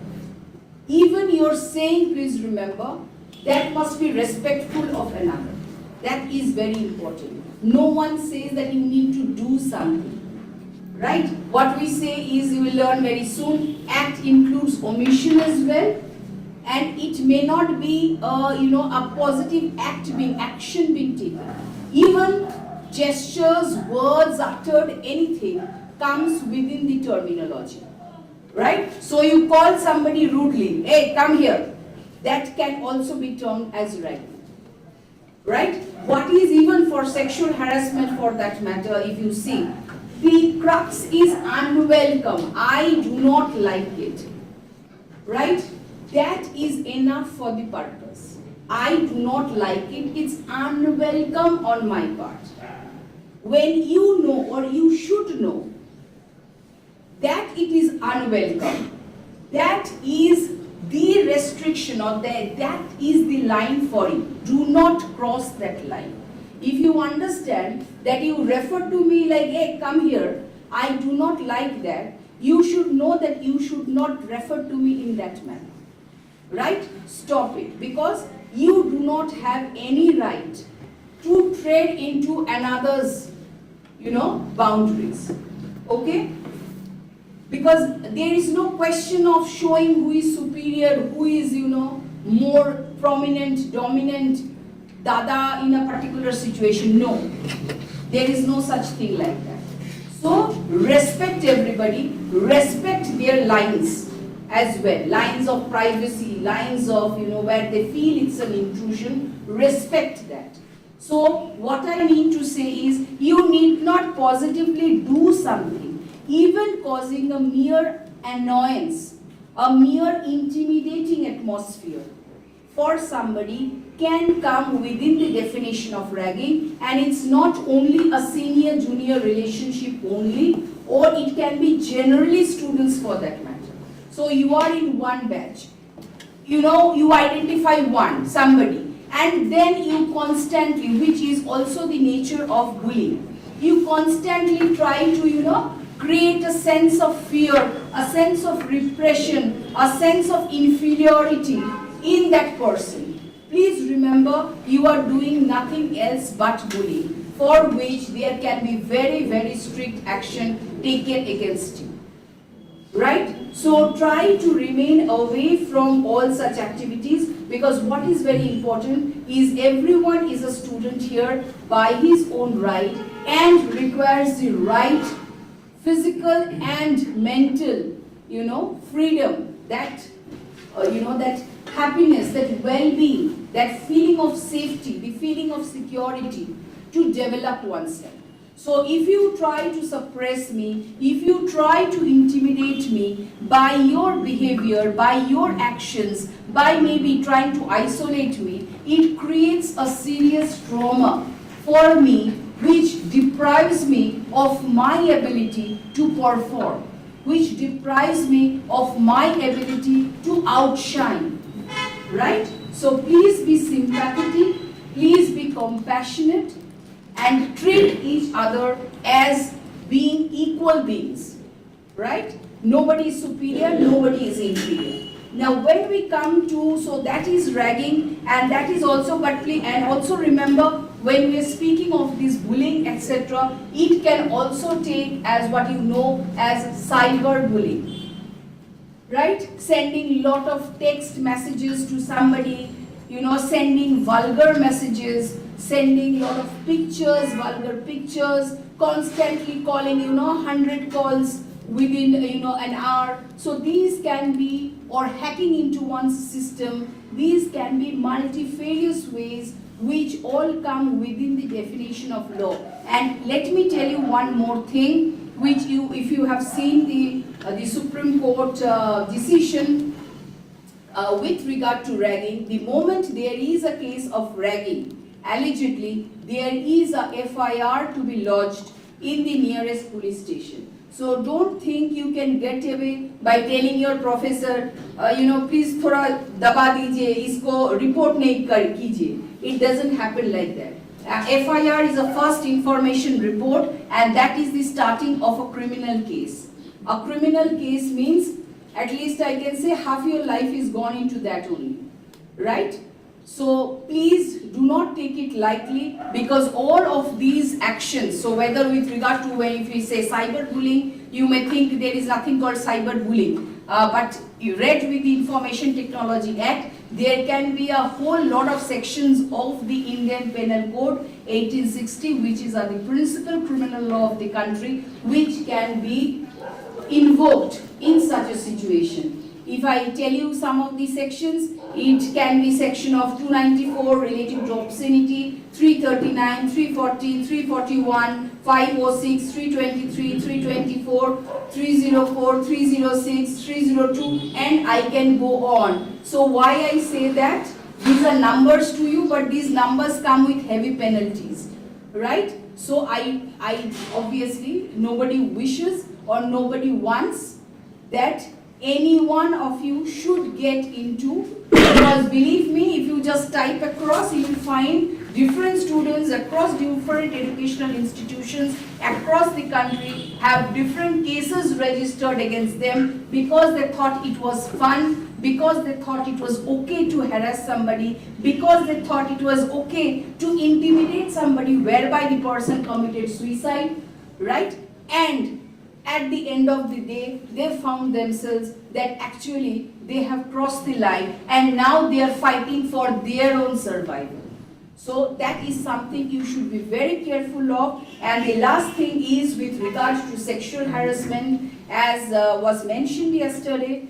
even you're saying, please remember, that must be respectful of another. That is very important. No one says that you need to do something, right? What we say is, you will learn very soon, act includes omission as well, and it may not be a positive action being taken. Even gestures, words uttered, anything comes within the terminology, right? So you call somebody rudely, hey, come here. That can also be termed as ragging, right? What is even for sexual harassment for that matter, if you see, the crux is unwelcome. I do not like it, right? That is enough for the purpose. I do not like it. It's unwelcome on my part. When you know, or you should know, that it is unwelcome, that is the restriction, or that is the line for you. Do not cross that line. If you understand that you refer to me like, hey, come here, I do not like that, you should know that you should not refer to me in that manner, right? Stop it, because you do not have any right to tread into another's, boundaries, okay? Because there is no question of showing who is superior, who is, more prominent, dominant, dada in a particular situation. No, there is no such thing like that. So respect everybody, respect their lines as well, lines of privacy, lines of, where they feel it's an intrusion, respect that. So what I mean to say is, you need not positively do something. Even causing a mere annoyance, a mere intimidating atmosphere for somebody can come within the definition of ragging, and it's not only a senior-junior relationship only, or it can be generally students for that matter. So you are in one batch, you identify somebody, and then you constantly, which is also the nature of bullying, you constantly try to, create a sense of fear, a sense of repression, a sense of inferiority in that person. Please remember, you are doing nothing else but bullying, for which there can be very, very strict action taken against you, right? So try to remain away from all such activities, because what is very important is everyone is a student here by his own right and requires the right physical and mental, freedom, that, that happiness, that well-being, that feeling of safety, the feeling of security to develop oneself. So if you try to suppress me, if you try to intimidate me by your behavior, by your actions, by maybe trying to isolate me, it creates a serious trauma for me, which deprives me of my ability to perform, which deprives me of my ability to outshine, right? So please be sympathetic, please be compassionate, and treat each other as being equal beings, right? Nobody is superior, nobody is inferior. Now when we come to, so that is ragging, and that is also, and also remember, when we are speaking of this bullying, etc., it can also take as what you know as cyber bullying, right? Sending lot of text messages to somebody, sending vulgar messages, sending lot of pictures, vulgar pictures, constantly calling, 100 calls within, an hour. So these can be, or hacking into one's system, these can be multifarious ways which all come within the definition of law. And let me tell you one more thing, which if you have seen the Supreme Court decision with regard to ragging, the moment there is a case of ragging, allegedly, there is a FIR to be lodged in the nearest police station. So don't think you can get away by telling your professor, please थोड़ा दबा दीजिए, इसको report नहीं कीजिए. It doesn't happen like that. FIR is a first information report, and that is the starting of a criminal case. A criminal case means, at least I can say, half your life is gone into that only, right? So please do not take it lightly, because all of these actions, so whether with regard to when if we say cyberbullying, you may think there is nothing called cyberbullying. But you read with the Information Technology Act, there can be a whole lot of sections of the Indian Penal Code 1860, which is the principal criminal law of the country, which can be invoked in such a situation. If I tell you some of the sections, it can be section of 294 relating to obscenity, 339, 340, 341, 506, 323, 324, 304, 306, 302, and I can go on. So why I say that? These are numbers to you, but these numbers come with heavy penalties, right? So I obviously, nobody wishes or nobody wants that any one of you should get into, because believe me, if you just type across, you will find different students across different educational institutions across the country have different cases registered against them because they thought it was fun, because they thought it was okay to harass somebody, because they thought it was okay to intimidate somebody whereby the person committed suicide, right? And at the end of the day, they found themselves that actually they have crossed the line and now they are fighting for their own survival. So that is something you should be very careful of. And the last thing is with regards to sexual harassment, as was mentioned yesterday.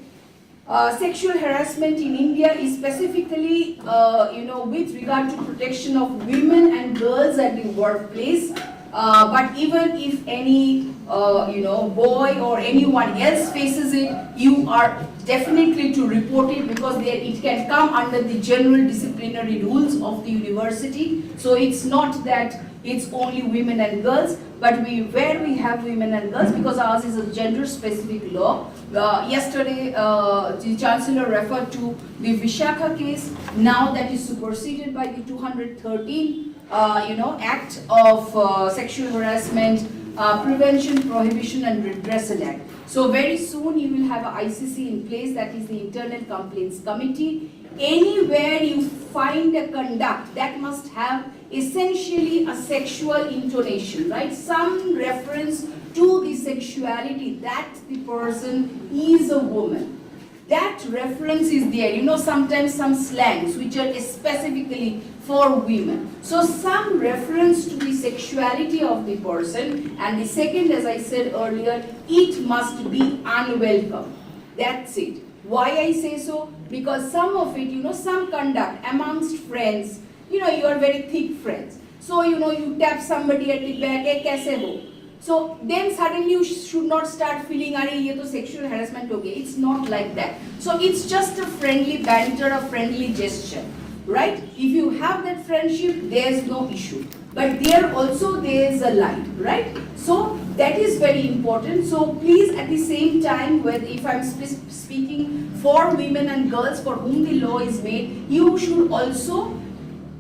Sexual harassment in India is specifically, with regard to protection of women and girls at the workplace. But even if any boy or anyone else faces it, you are definitely to report it, because it can come under the general disciplinary rules of the university. So it's not that it's only women and girls, but where we have women and girls, because ours is a gender specific law. Yesterday the Chancellor referred to the Vishakha case, now that is superseded by the 213 Act of Sexual Harassment Prevention, Prohibition and Redressal Act. So very soon you will have a ICC in place, that is the Internal Complaints Committee. Anywhere you find a conduct that must have essentially a sexual intonation, right? Some reference to the sexuality that the person is a woman. That reference is there. Sometimes some slangs which are specifically for women. So some reference to the sexuality of the person. And the second, as I said earlier, it must be unwelcome. That's it. Why I say so? Because some of it, some conduct amongst friends, you are very thick friends. So, you tap somebody at the back, hey, kaise ho? So then suddenly you should not start feeling, are ye to sexual harassment okay? It's not like that. So it's just a friendly banter, a friendly gesture, right? If you have that friendship, there's no issue. But there is a line, right? So that is very important. So please, at the same time, if I'm speaking for women and girls for whom the law is made, you should also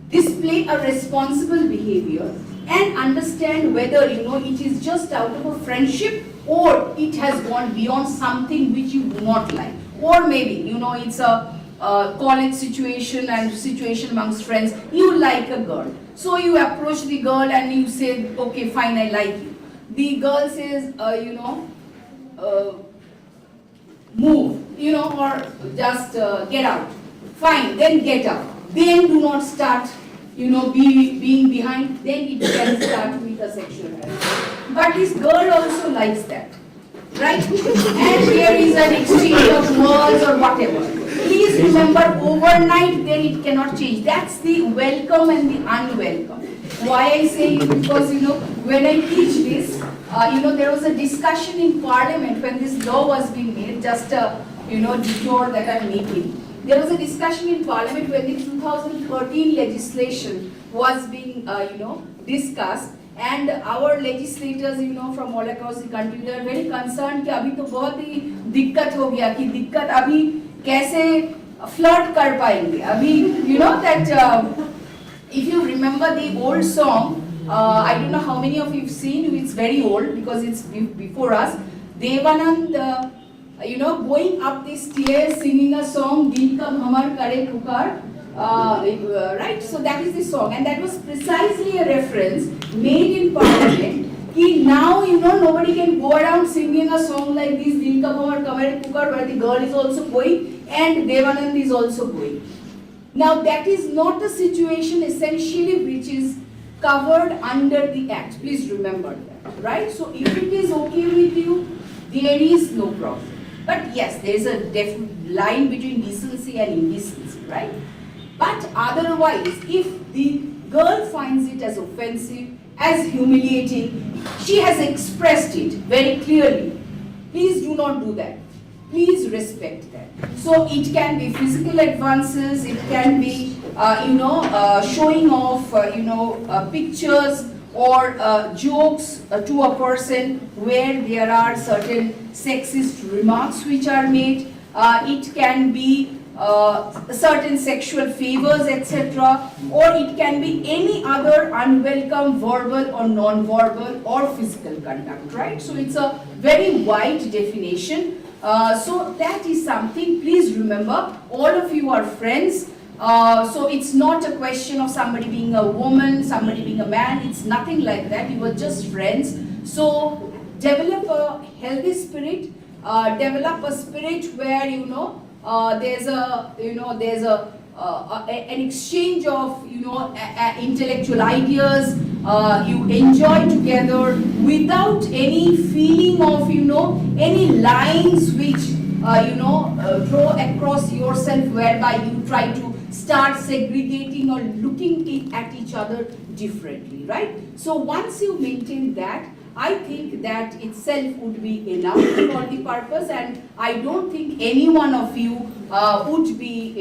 display a responsible behavior and understand whether it is just out of a friendship or it has gone beyond something which you do not like, or maybe, you know, it's a college situation and situation amongst friends, you like a girl. So you approach the girl and you say, okay, fine, I like you. The girl says, move, you know, or just get out. Fine, then get out. Then do not start, you know, being behind. Then it can start with a sexual harassment. But this girl also likes that, right? And here is an exchange of words or whatever. Please remember, overnight then it cannot change. That's the welcome and the unwelcome. Why I say it? Because, you know, when I teach this, you know, there was a discussion in Parliament when this law was being made, just a, you know, detour that I'm making. There was a discussion in Parliament when the 2013 legislation was being, you know, discussed, and our legislators, you know, from all across the country, they are very concerned कि अभी तो बहुत ही दिक्कत हो गया कि दिक्कत अभी कैसे flirt कर पाएंगे अभी, you know, that if you remember the old song, I don't know how many of you have seen, it's very old because it's before us, Devanand, you know, going up the stairs singing a song, Dil Ka Bhamar Kare Pukar, right? So that is the song, and that was precisely a reference made in Parliament. Ki now, you know, nobody can go around singing a song like this, Dil Ka Bhamar Kare Pukar, where the girl is also going and Devanand is also going. Now that is not a situation essentially which is covered under the Act. Please remember that, right? So if it is okay with you, there is no problem. But yes, there is a definite line between decency and indecency, right? But otherwise, if the girl finds it as offensive, as humiliating, she has expressed it very clearly. Please do not do that. Please respect that. So it can be physical advances, it can be, showing off, pictures or jokes to a person where there are certain sexist remarks which are made. It can be certain sexual favors, etc. Or it can be any other unwelcome verbal or non-verbal or physical conduct, right? So it's a very wide definition. So that is something, please remember, all of you are friends. So it's not a question of somebody being a woman, somebody being a man, it's nothing like that, you are just friends. So develop a healthy spirit, develop a spirit where, there's an exchange of, intellectual ideas, you enjoy together without any feeling of, any lines which, draw across yourself whereby you try to start segregating or looking at each other differently, right? So once you maintain that, I think that itself would be enough for the purpose, and I don't think any one of you would be,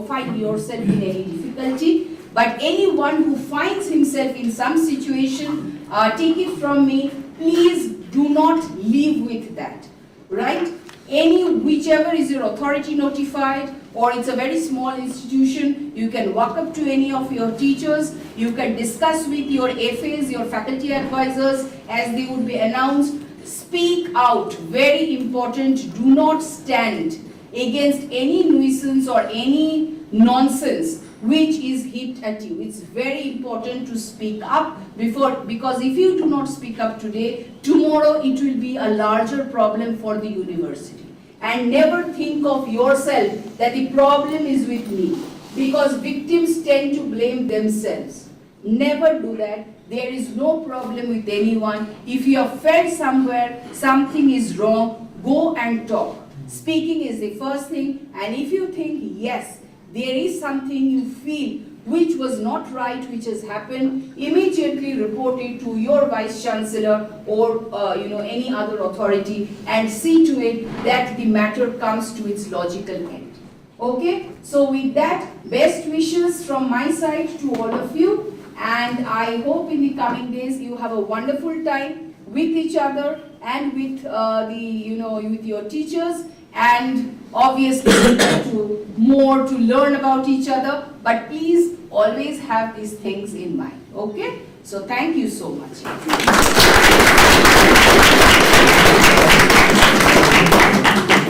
find yourself in any difficulty. But anyone who finds himself in some situation, take it from me, please do not live with that, right? Whichever is your authority notified, or it's a very small institution, you can walk up to any of your teachers, you can discuss with your FAs, your faculty advisors, as they would be announced. Speak out, very important, do not stand against any nuisance or any nonsense which is heaped at you. It's very important to speak up because if you do not speak up today, tomorrow it will be a larger problem for the university. And never think of yourself that the problem is with me, because victims tend to blame themselves. Never do that. There is no problem with anyone. If you have felt somewhere something is wrong, go and talk. Speaking is the first thing, and if you think, yes, there is something you feel which was not right, which has happened, immediately report it to your Vice Chancellor or any other authority, and see to it that the matter comes to its logical end. Okay? So with that, best wishes from my side to all of you, and I hope in the coming days you have a wonderful time with each other and with with your teachers, and obviously more to learn about each other, but please always have these things in mind. Okay? So thank you so much.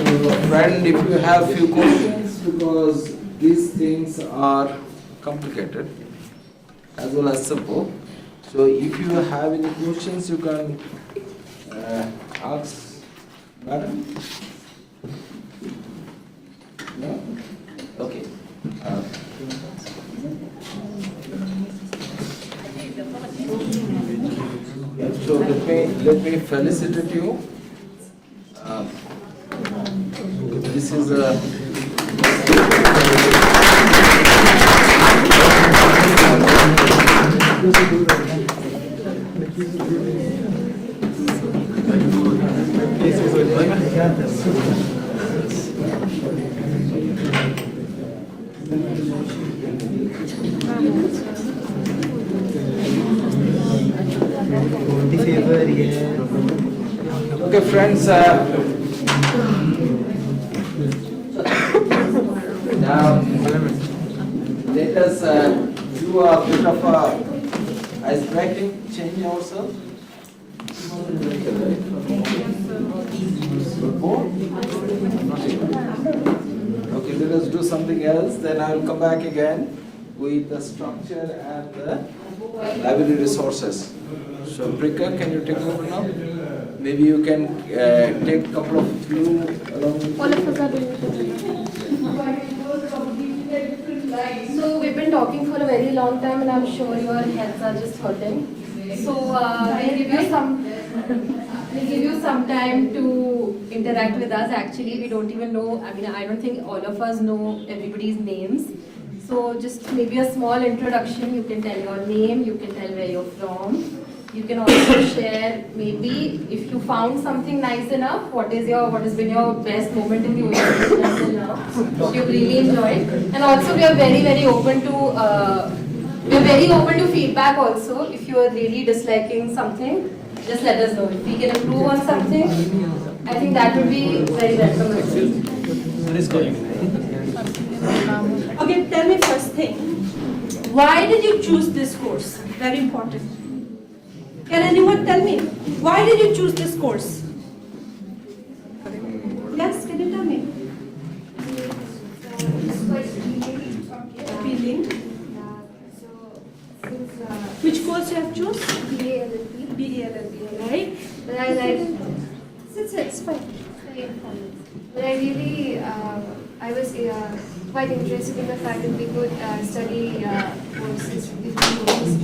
So, friend, if you have few questions, because these things are complicated as well as simple. So, if you have any questions, you can ask, madam. No? Okay. So let me felicitate you. This is a okay, friends. Now let us do a bit of a ice breaking. Change ourselves. Okay, let us do something else. Then I will come back again with the structure and the library resources. So, Prika, can you take over now? Maybe you can take a couple of you along with All of us are doing it. So we've been talking for a very long time, and I'm sure your heads are just hurting. So we'll give you some time to interact with us. Actually, we don't even know. I mean, I don't think all of us know everybody's names. So just maybe a small introduction. You can tell your name. You can tell where you're from. You can also share maybe if you found something nice enough, what has been your best moment in the university until now, which you've really enjoyed. And also we are very open to feedback also. If you are really disliking something, just let us know. If we can improve on something, I think that would be very welcome. Okay, tell me first thing. Why did you choose this course? Very important. Can anyone tell me? Why did you choose this course? Yes, can you tell me? Appealing. Which course you have choose? BA BA, right? But I like. It's fine. But I really, I was quite interested in the fact that we could study courses different courses.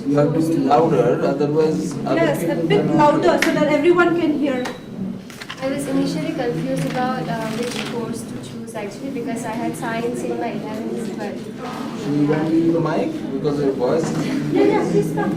you have to be louder, otherwise other Yes, people a bit cannot louder hear. so that everyone can hear. I was initially confused about which course to choose actually because I had science in my 11th, but So you want to use the mic because your voice is Yeah, please come.